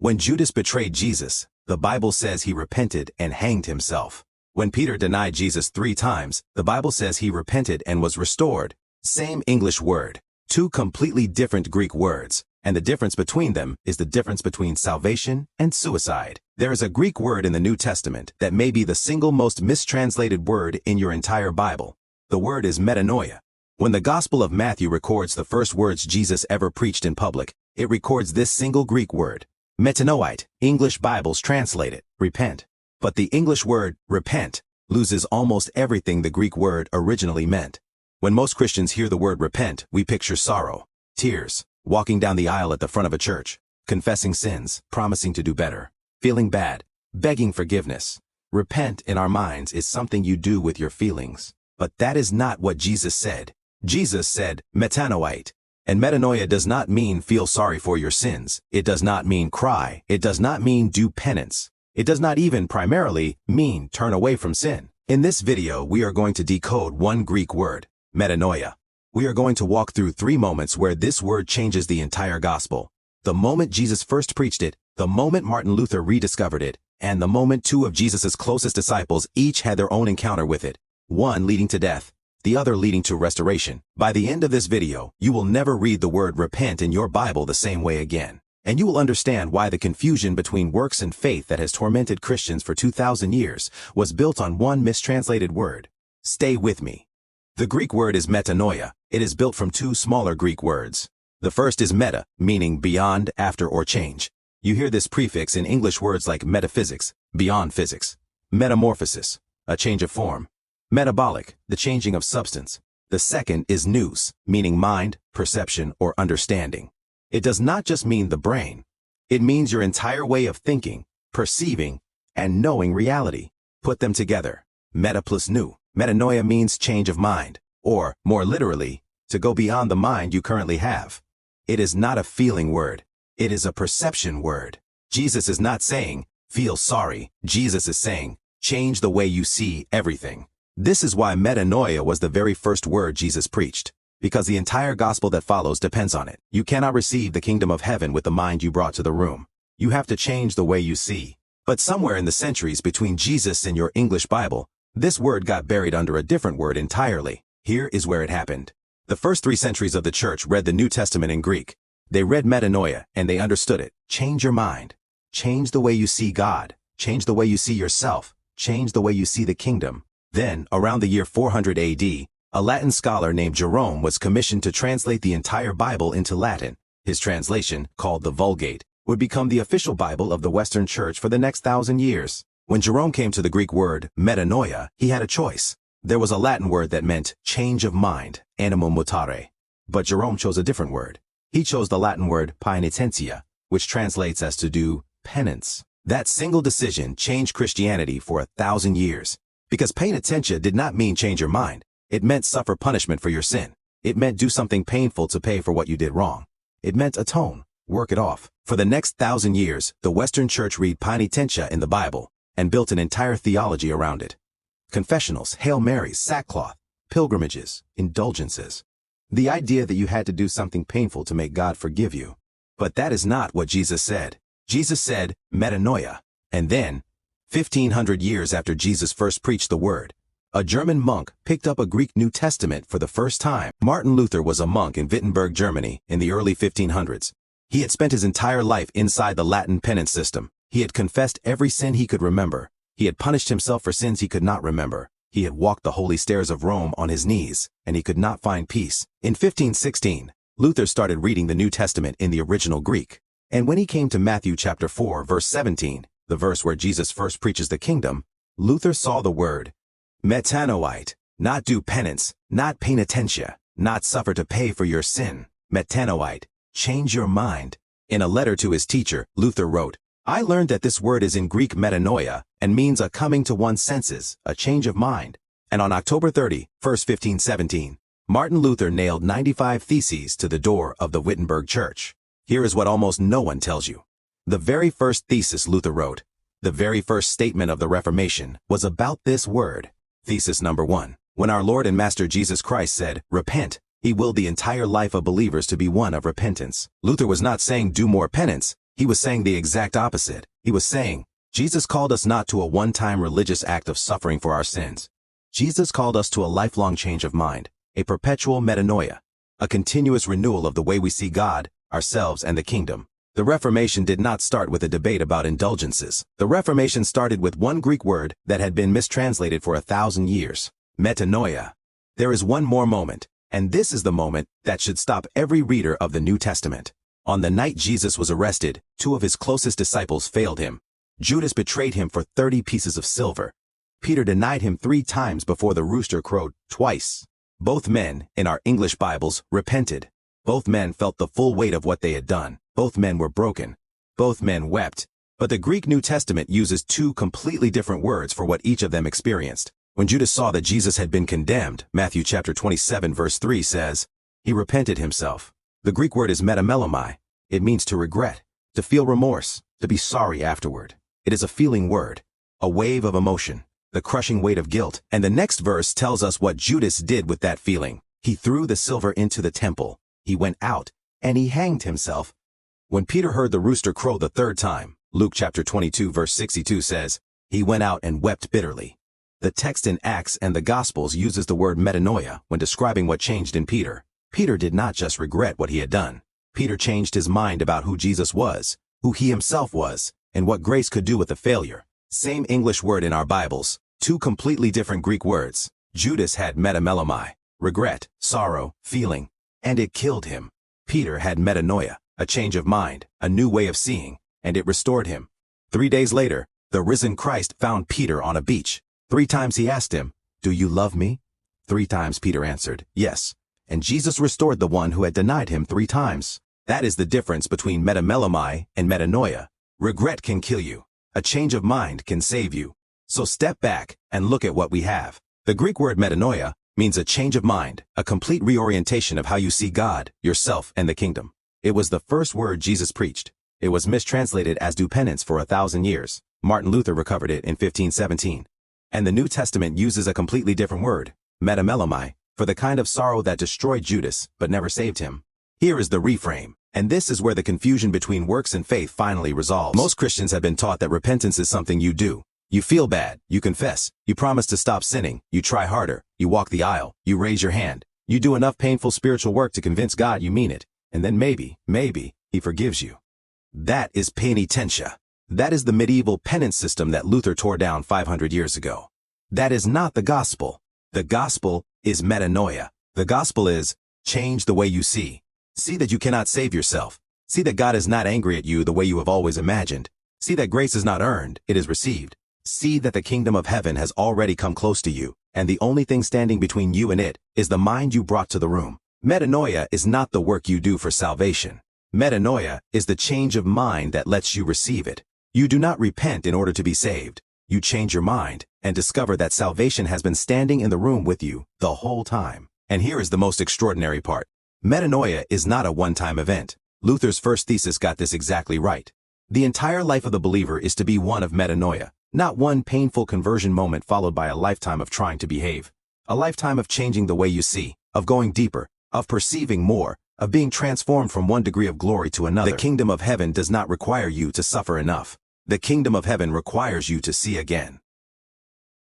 When Judas betrayed Jesus, the Bible says he repented and hanged himself. When Peter denied Jesus 3 times, the Bible says he repented and was restored. Same English word, 2 completely different Greek words, and the difference between them is the difference between salvation and suicide. There is a Greek word in the New Testament that may be the single most mistranslated word in your entire Bible. The word is metanoia. When the Gospel of Matthew records the first words Jesus ever preached in public, it records this single Greek word. Metanoia. English Bibles translate it, repent. But the English word, repent, loses almost everything the Greek word originally meant. When most Christians hear the word repent, we picture sorrow, tears, walking down the aisle at the front of a church, confessing sins, promising to do better, feeling bad, begging forgiveness. Repent in our minds is something you do with your feelings. But that is not what Jesus said. Jesus said, metanoia. And metanoia does not mean feel sorry for your sins. It does not mean cry. It does not mean do penance. It does not even primarily mean turn away from sin. In this video, we are going to decode one Greek word, metanoia. We are going to walk through 3 moments where this word changes the entire gospel. The moment Jesus first preached it, the moment Martin Luther rediscovered it, and the moment 2 of Jesus's closest disciples each had their own encounter with it, one leading to death, the other leading to restoration. By the end of this video, you will never read the word repent in your Bible the same way again. And you will understand why the confusion between works and faith that has tormented Christians for 2,000 years was built on one mistranslated word. Stay with me. The Greek word is metanoia. It is built from 2 smaller Greek words. The first is meta, meaning beyond, after, or change. You hear this prefix in English words like metaphysics, beyond physics. Metamorphosis, a change of form. Metabolic, the changing of substance. The second is nous, meaning mind, perception, or understanding. It does not just mean the brain. It means your entire way of thinking, perceiving, and knowing reality. Put them together. Meta plus nous. Metanoia means change of mind, or, more literally, to go beyond the mind you currently have. It is not a feeling word. It is a perception word. Jesus is not saying, feel sorry. Jesus is saying, change the way you see everything. This is why metanoia was the very first word Jesus preached, because the entire gospel that follows depends on it. You cannot receive the kingdom of heaven with the mind you brought to the room. You have to change the way you see. But somewhere in the centuries between Jesus and your English Bible, this word got buried under a different word entirely. Here is where it happened. The first 3 centuries of the church read the New Testament in Greek. They read metanoia and they understood it. Change your mind. Change the way you see God. Change the way you see yourself. Change the way you see the kingdom. Then, around the year 400 AD, a Latin scholar named Jerome was commissioned to translate the entire Bible into Latin. His translation, called the Vulgate, would become the official Bible of the Western Church for the next 1,000 years. When Jerome came to the Greek word metanoia, he had a choice. There was a Latin word that meant change of mind, animum mutare. But Jerome chose a different word. He chose the Latin word penitentia, which translates as to do penance. That single decision changed Christianity for 1,000 years. Because penitentia did not mean change your mind. It meant suffer punishment for your sin. It meant do something painful to pay for what you did wrong. It meant atone, work it off. For the next 1,000 years, the Western Church read penitentia in the Bible and built an entire theology around it. Confessionals, Hail Marys, sackcloth, pilgrimages, indulgences. The idea that you had to do something painful to make God forgive you. But that is not what Jesus said. Jesus said, metanoia. And then, 1,500 years after Jesus first preached the word, a German monk picked up a Greek New Testament for the first time. Martin Luther was a monk in Wittenberg, Germany, in the early 1500s. He had spent his entire life inside the Latin penance system. He had confessed every sin he could remember. He had punished himself for sins he could not remember. He had walked the holy stairs of Rome on his knees, and he could not find peace. In 1516, Luther started reading the New Testament in the original Greek. And when he came to Matthew chapter 4, verse 17, the verse where Jesus first preaches the kingdom, Luther saw the word metanoia, not do penance, not penitentia, not suffer to pay for your sin. Metanoia, change your mind. In a letter to his teacher, Luther wrote, I learned that this word is in Greek metanoia and means a coming to one's senses, a change of mind. And on October 30, 1517, Martin Luther nailed 95 theses to the door of the Wittenberg church. Here is what almost no one tells you. The very first thesis Luther wrote, the very first statement of the Reformation, was about this word. Thesis number 1. When our Lord and Master Jesus Christ said, repent, he willed the entire life of believers to be one of repentance. Luther was not saying do more penance. He was saying the exact opposite. He was saying, Jesus called us not to a one-time religious act of suffering for our sins. Jesus called us to a lifelong change of mind, a perpetual metanoia, a continuous renewal of the way we see God, ourselves, and the kingdom. The Reformation did not start with a debate about indulgences. The Reformation started with one Greek word that had been mistranslated for 1,000 years: metanoia. There is one more moment, and this is the moment that should stop every reader of the New Testament. On the night Jesus was arrested, 2 of his closest disciples failed him. Judas betrayed him for 30 pieces of silver. Peter denied him 3 times before the rooster crowed twice. Both men, in our English Bibles, repented. Both men felt the full weight of what they had done. Both men were broken. Both men wept. But the Greek New Testament uses 2 completely different words for what each of them experienced. When Judas saw that Jesus had been condemned, Matthew chapter 27 verse 3 says, he repented himself. The Greek word is metamelomai. It means to regret, to feel remorse, to be sorry afterward. It is a feeling word, a wave of emotion, the crushing weight of guilt. And the next verse tells us what Judas did with that feeling. He threw the silver into the temple. He went out, and he hanged himself. When Peter heard the rooster crow the 3rd time, Luke chapter 22 verse 62 says, he went out and wept bitterly. The text in Acts and the Gospels uses the word metanoia when describing what changed in Peter. Peter did not just regret what he had done. Peter changed his mind about who Jesus was, who he himself was, and what grace could do with a failure. Same English word in our Bibles, 2 completely different Greek words. Judas had metamelomai, regret, sorrow, feeling, and it killed him. Peter had metanoia, a change of mind, a new way of seeing, and it restored him. 3 days later, the risen Christ found Peter on a beach. 3 times he asked him, "Do you love me?" 3 times Peter answered, "Yes." And Jesus restored the one who had denied him 3 times. That is the difference between metamelomai and metanoia. Regret can kill you. A change of mind can save you. So step back and look at what we have. The Greek word metanoia means a change of mind, a complete reorientation of how you see God, yourself, and the kingdom. It was the first word Jesus preached. It was mistranslated as do penance for 1,000 years. Martin Luther recovered it in 1517. And the New Testament uses a completely different word, metamelomai, for the kind of sorrow that destroyed Judas but never saved him. Here is the reframe, and this is where the confusion between works and faith finally resolves. Most Christians have been taught that repentance is something you do. You feel bad, you confess, you promise to stop sinning, you try harder, you walk the aisle, you raise your hand, you do enough painful spiritual work to convince God you mean it, and then maybe, He forgives you. That is penitentia. That is the medieval penance system that Luther tore down 500 years ago. That is not the gospel. The gospel is metanoia. The gospel is, change the way you see. See that you cannot save yourself. See that God is not angry at you the way you have always imagined. See that grace is not earned, it is received. See that the kingdom of heaven has already come close to you, and the only thing standing between you and it is the mind you brought to the room. Metanoia is not the work you do for salvation. Metanoia is the change of mind that lets you receive it. You do not repent in order to be saved. You change your mind and discover that salvation has been standing in the room with you the whole time. And here is the most extraordinary part. Metanoia is not a one-time event. Luther's first thesis got this exactly right. The entire life of the believer is to be one of metanoia, not one painful conversion moment followed by a lifetime of trying to behave. A lifetime of changing the way you see, of going deeper, of perceiving more, of being transformed from one degree of glory to another. The kingdom of heaven does not require you to suffer enough. The kingdom of heaven requires you to see again.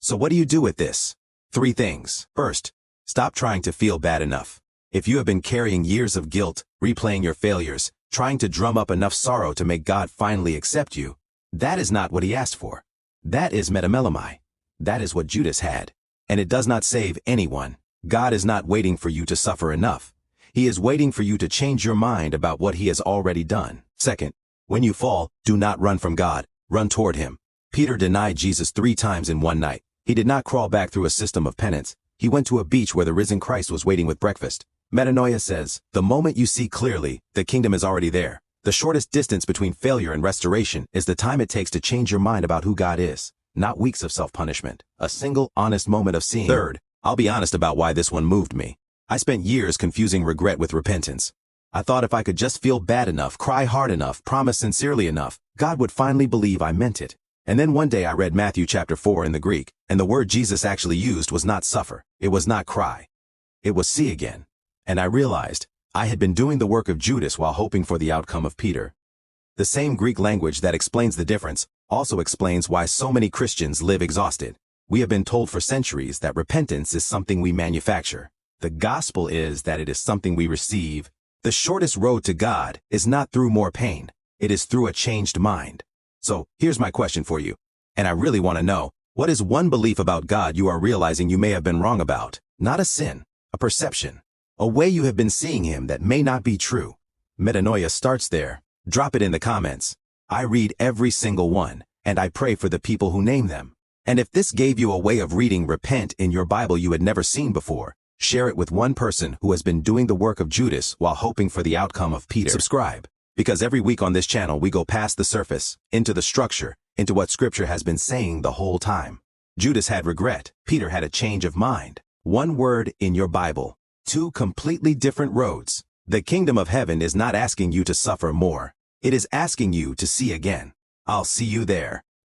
So what do you do with this? 3 things. First, stop trying to feel bad enough. If you have been carrying years of guilt, replaying your failures, trying to drum up enough sorrow to make God finally accept you, that is not what he asked for. That is metamelomai. That is what Judas had. And it does not save anyone. God is not waiting for you to suffer enough. He is waiting for you to change your mind about what he has already done. Second, when you fall, do not run from God, run toward him. Peter denied Jesus 3 times in one night. He did not crawl back through a system of penance. He went to a beach where the risen Christ was waiting with breakfast. Metanoia says, the moment you see clearly, the kingdom is already there. The shortest distance between failure and restoration is the time it takes to change your mind about who God is, not weeks of self-punishment, a single honest moment of seeing. Third, I'll be honest about why this one moved me. I spent years confusing regret with repentance. I thought if I could just feel bad enough, cry hard enough, promise sincerely enough, God would finally believe I meant it. And then one day I read Matthew chapter 4 in the Greek, and the word Jesus actually used was not suffer, it was not cry. It was see again. And I realized I had been doing the work of Judas while hoping for the outcome of Peter. The same Greek language that explains the difference also explains why so many Christians live exhausted. We have been told for centuries that repentance is something we manufacture. The gospel is that it is something we receive. The shortest road to God is not through more pain. It is through a changed mind. So, here's my question for you. And I really want to know, what is one belief about God you are realizing you may have been wrong about? Not a sin, a perception. A way you have been seeing him that may not be true. Metanoia starts there. Drop it in the comments. I read every single one, and I pray for the people who name them. And if this gave you a way of reading repent in your Bible you had never seen before, share it with one person who has been doing the work of Judas while hoping for the outcome of Peter. Subscribe, because every week on this channel we go past the surface, into the structure, into what Scripture has been saying the whole time. Judas had regret. Peter had a change of mind. One word in your Bible. Two completely different roads. The kingdom of heaven is not asking you to suffer more. It is asking you to see again. I'll see you there.